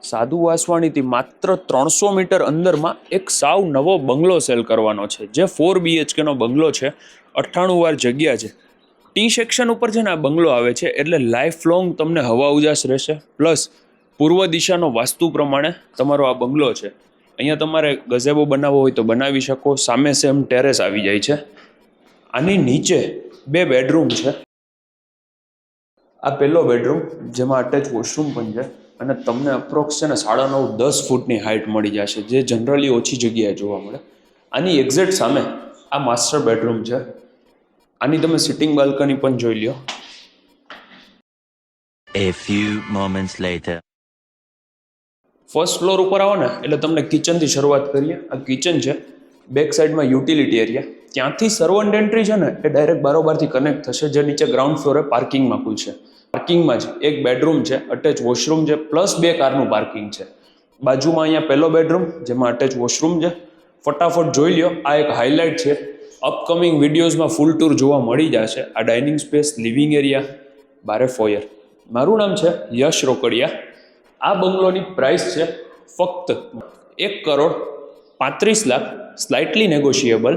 સાધુ વાસવાણીથી માત્ર 300 મીટર અંદરમાં એક સાવ નવો બંગલો સેલ કરવાનો છે, જે 4 BHK નો બંગલો છે. 98 વાર જગ્યા છે. ટી સેક્શન ઉપર છે ને આ બંગલો આવે છે, એટલે લાઈફ લોંગ તમને હવા ઉજાસ રહેશે. પ્લસ પૂર્વ દિશાનો વાસ્તુ પ્રમાણે તમારો આ બંગલો છે. અહીંયા તમારે ગઝેબો બનાવવો હોય તો બનાવી શકો. સામે સેમ ટેરેસ આવી જાય છે. આની નીચે 2 બેડરૂમ છે. આ પહેલો બેડરૂમ, જેમાં અટેચ વોશરૂમ પણ છે, અને તમને અપ્રોક્સ છે ને 9.5-10 ફૂટની હાઇટ મળી જશે, જે જનરલી ઓછી જગ્યાએ જોવા મળે. આની એક્ઝેક્ટ સામે આ માસ્ટર બેડરૂમ છે. આની તમે સિટિંગ બાલ્કની પણ જોઈ લ્યો. A few moments later. First floor ઉપર આવો ને એટલે તમને કિચનથી શરૂઆત કરીએ. આ કિચન છે. બેક સાઈડમાં યુટિલિટી એરિયા. ત્યાંથી સર્વન્ટ એન્ટ્રી છે ને એ ડાયરેક્ટ બારોબારથી કનેક્ટ થશે, જે નીચે ગ્રાઉન્ડ ફ્લોરે પાર્કિંગમાં ખુલશે. પાર્કિંગમાં જ એક બેડરૂમ છે, અટેચ વોશરૂમ છે, પ્લસ 2 કારનું પાર્કિંગ છે. બાજુમાં અહીંયા પહેલો બેડરૂમ, જેમાં અટેચ વોશરૂમ છે. ફટાફટ જોઈ લ્યો, આ એક હાઇલાઇટ છે. અપકમિંગ વિડીયોઝમાં ફૂલ ટૂર જોવા મળી જશે. આ ડાઇનિંગ સ્પેસ, લિવિંગ એરિયા, બારે ફોયર. મારું નામ છે યશ રોકડિયા. આ બંગલોની પ્રાઇસ છે ફક્ત 1,35,00,000, slightly negotiable.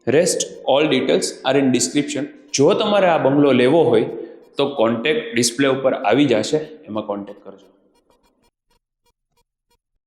Rest all details are in description. જો તમારે આ બંગલો લેવો હોય તો કોન્ટેક્ટ ડિસ્પ્લે ઉપર આવી જશે, એમાં કોન્ટેક્ટ કરજો.